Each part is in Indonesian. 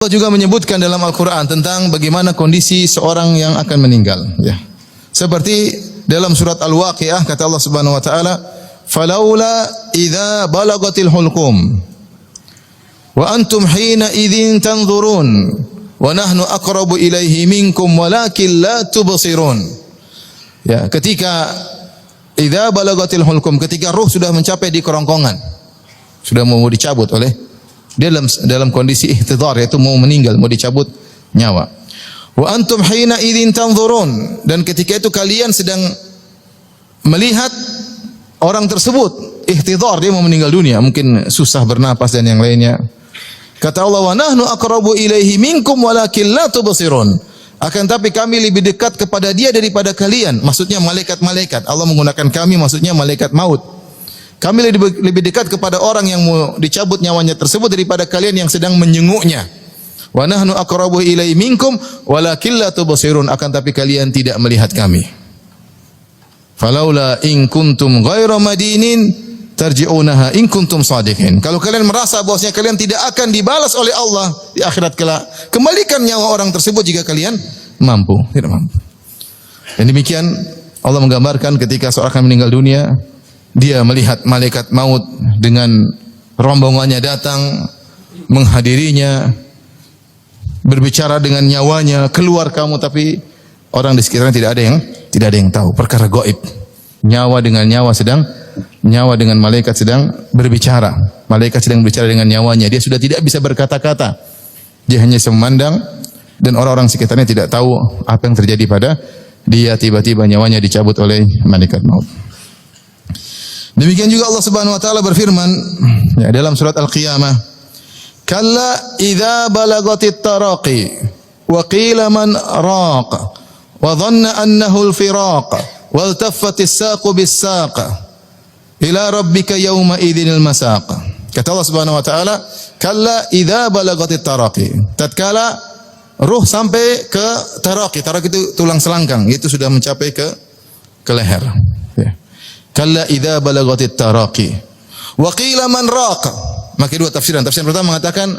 Allah juga menyebutkan dalam Al-Quran tentang bagaimana kondisi seorang yang akan meninggal. Ya. Seperti dalam surat Al-Waqiah kata Allah Subhanahu Wa Taala, "Falaula idza balagatil hulqum, wa antum hina idzin tanzurun, wa nahnu aqrabu ilaihi minkum, walakin la tubsirun." Ya, ketika idza balagatil hulqum, ketika ruh sudah mencapai di kerongkongan, sudah mau dicabut oleh dalam kondisi ihtidhar, yaitu mau meninggal, mau dicabut nyawa. Wa antum hina idzin tanzurun, dan ketika itu kalian sedang melihat orang tersebut ihtidhar, dia mau meninggal dunia, mungkin susah bernapas dan yang lainnya. Kata Allah, wa nahnu aqrabu ilaihi minkum walakin la tubsirun. Akan tapi kami lebih dekat kepada dia daripada kalian. Maksudnya malaikat-malaikat. Allah menggunakan kami, maksudnya malaikat maut. Kami lebih dekat kepada orang yang mau dicabut nyawanya tersebut daripada kalian yang sedang menyenguknya. Wa nahnu aqrabu ilaihi minkum walakin la tubsirun. Akan tapi kalian tidak melihat kami. Falaula in kuntum ghaira madinin tarji'unaha in kuntum shadiqin. Kalau kalian merasa bahwasanya kalian tidak akan dibalas oleh Allah di akhirat kelak, kembalikan nyawa orang tersebut jika kalian mampu. Tidak mampu. Dan demikian Allah menggambarkan ketika seorang akan meninggal dunia, dia melihat malaikat maut dengan rombongannya datang menghadirinya, berbicara dengan nyawanya, keluar kamu, tapi orang di sekitarnya tidak ada yang tahu, perkara gaib. Nyawa dengan malaikat sedang berbicara. Malaikat sedang berbicara dengan nyawanya. Dia sudah tidak bisa berkata-kata. Dia hanya memandang, dan orang-orang sekitarnya tidak tahu apa yang terjadi pada dia. Tiba-tiba nyawanya dicabut oleh malaikat maut. Demikian juga Allah Subhanahu wa taala berfirman ya, dalam surat Al-Qiyamah, "Kalla idza balagatit taraqi wa qila man raq wa dhanna annahu al-firaq wal taffatis saqu bis-saq ila rabbika yawma idzil masaq." Kata Allah Subhanahu wa taala, "Kalla idza balagatit taraqi." Tatkala ruh sampai ke taraqi. Taraqi itu tulang selangkang, itu sudah mencapai ke leher. Ya. Kalla idza balagatit taraqi wa qila man raq. Maka dua tafsiran. Tafsir pertama mengatakan,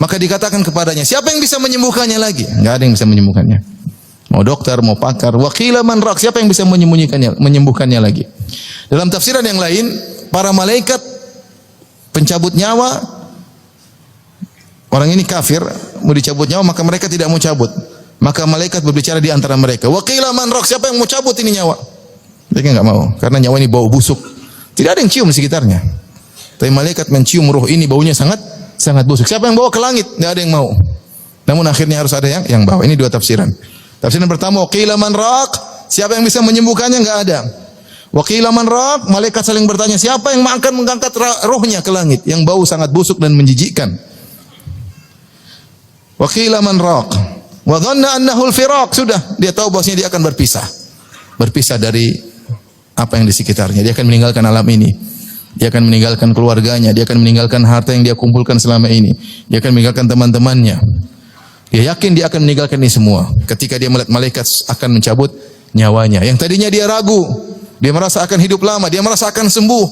maka dikatakan kepadanya, siapa yang bisa menyembuhkannya lagi? Enggak ada yang bisa menyembuhkannya. Mau dokter, mau pakar. Wa qila man raq, siapa yang bisa menyembuhkannya lagi? Dalam tafsiran yang lain, para malaikat pencabut nyawa, orang ini kafir, mau dicabut nyawa, maka mereka tidak mau cabut. Maka malaikat berbicara di antara mereka. Wa qila man raq, siapa yang mau cabut ini nyawa? Mereka enggak mau, karena nyawa ini bau busuk. Tidak ada yang cium di sekitarnya. Tapi malaikat mencium ruh ini, baunya sangat busuk. Siapa yang bawa ke langit? Enggak ada yang mau. Namun akhirnya harus ada yang bawa. Ini dua tafsiran. Tafsiran pertama, qila man raq, siapa yang bisa menyembuhkannya? Enggak ada. Wa qila man raq, malaikat saling bertanya, siapa yang akan mengangkat rohnya ke langit yang bau sangat busuk dan menjijikkan? Wa qila man raq, wa dhanna annahu al-firaq, sudah dia tahu bahwasanya dia akan berpisah dari apa yang di sekitarnya. Dia akan meninggalkan alam ini. Dia akan meninggalkan keluarganya. Dia akan meninggalkan harta yang dia kumpulkan selama ini. Dia akan meninggalkan teman-temannya. Dia yakin dia akan meninggalkan ini semua. Ketika dia melihat malaikat akan mencabut nyawanya. Yang tadinya dia ragu. Dia merasa akan hidup lama. Dia merasa akan sembuh.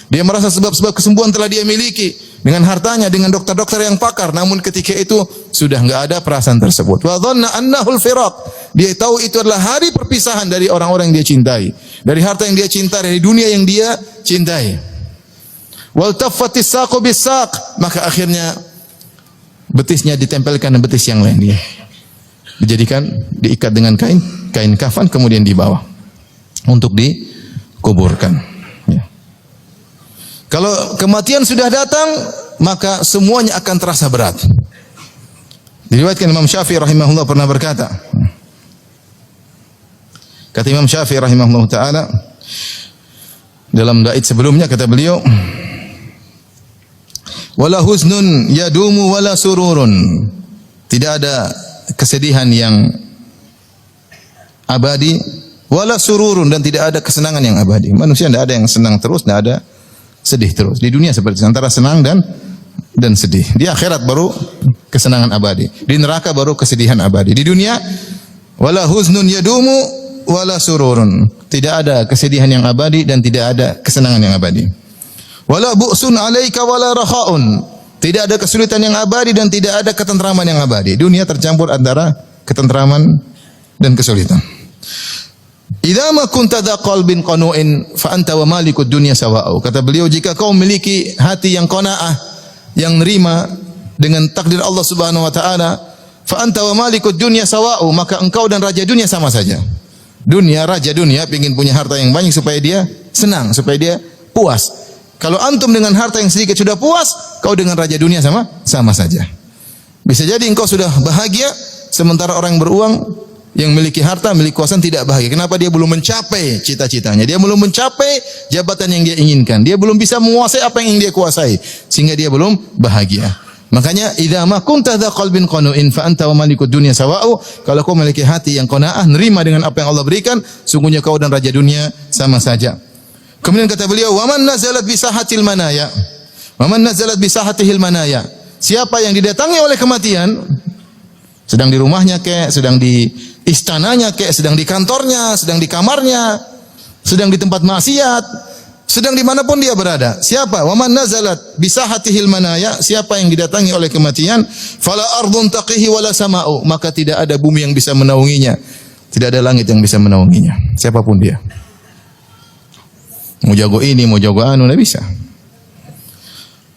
Dia merasa sebab-sebab kesembuhan telah dia miliki. Dengan hartanya, dengan dokter-dokter yang pakar. Namun ketika itu sudah enggak ada perasaan tersebut. Wa dhanna annahul firaq. Dia tahu itu adalah hari perpisahan dari orang-orang yang dia cintai. Dari harta yang dia cintai, dari dunia yang dia cintai. Wal taffatis saqu bis-saq. Maka akhirnya betisnya ditempelkan dengan betis yang lain. Dia dijadikan, diikat dengan kain kafan, kemudian dibawa untuk dikuburkan. Ya. Kalau kematian sudah datang, maka semuanya akan terasa berat. Diriwayatkan Imam Syafi'i rahimahullah pernah berkata, kata Imam Syafi'i rahimahullah ta'ala, dalam bait sebelumnya kata beliau, wala huznun yadumu wala sururun. Tidak ada kesedihan yang abadi, wala sururun, dan tidak ada kesenangan yang abadi. Manusia tidak ada yang senang terus, tidak ada sedih terus. Di dunia seperti itu, antara senang dan sedih. Di akhirat baru kesenangan abadi. Di neraka baru kesedihan abadi. Di dunia wala huznun yadumu wala sururun. Tidak ada kesedihan yang abadi dan tidak ada kesenangan yang abadi. Wala bu'sun 'alaika wala rakhaun. Tidak ada kesulitan yang abadi dan tidak ada ketentraman yang abadi. Dunia tercampur antara ketentraman dan kesulitan. Idza ma kunta dza qalbin qanu'in fa anta wa malikud dunya sawa'u. Kata beliau, jika kau memiliki hati yang qanaah, yang nerima dengan takdir Allah Subhanahu wa taala, fa anta wa malikud dunya sawa'u, maka engkau dan raja dunia sama saja. Dunia, raja dunia ingin punya harta yang banyak supaya dia senang, supaya dia puas. Kalau antum dengan harta yang sedikit sudah puas, kau dengan raja dunia sama saja. Bisa jadi engkau sudah bahagia, sementara orang yang beruang, yang memiliki harta, memiliki kekuasaan tidak bahagia. Kenapa? Dia belum mencapai cita-citanya. Dia belum mencapai jabatan yang dia inginkan. Dia belum bisa menguasai apa yang ingin dia kuasai, sehingga dia belum bahagia. Makanya idza ma kunta dza qalbin qanu'in fa anta wa malikud dunya sawa'u. Kalau kau memiliki hati yang qanaah, nerima dengan apa yang Allah berikan, sungguhnya kau dan raja dunia sama saja. Kemudian kata beliau, "Wa man nazalat bi sahatil manaya." Wa man nazalat bi sahatihil manaya. Siapa yang didatangi oleh kematian, sedang di rumahnya kek, sedang di istananya kek, sedang di kantornya, sedang di kamarnya, sedang di tempat maksiat, sedang dimanapun dia berada. Siapa? Wa man nazalat bi sahatihil manaya. Siapa yang didatangi oleh kematian, fala ardun taqihi wala sama'u. Maka tidak ada bumi yang bisa menaunginya, tidak ada langit yang bisa menaunginya. Siapapun dia. Mau jago ini, mau jago anu, tidak bisa.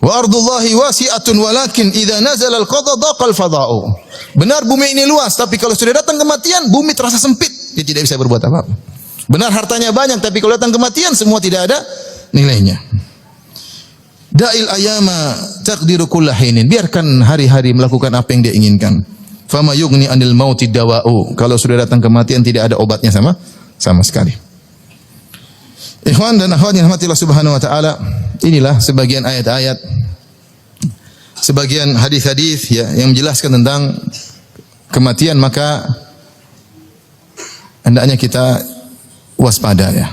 Wa ardullahi wasi'atun walakin idza nazala al-qada daqa al-fada'u. Benar bumi ini luas, tapi kalau sudah datang kematian, bumi terasa sempit. Dia tidak bisa berbuat apa-apa. Benar hartanya banyak, tapi kalau datang kematian, semua tidak ada nilainya. Da'il ayama taqdiru kulla hinin. Biarkan hari-hari melakukan apa yang dia inginkan. Fama yughni anil mauti dawa'u. Kalau sudah datang kematian, tidak ada obatnya sama sekali. Ikhwan dan akhwat yang dirahmati Allah Subhanahu wa taala, inilah sebagian ayat-ayat, sebagian hadis-hadis ya yang menjelaskan tentang kematian, maka hendaknya kita waspada ya.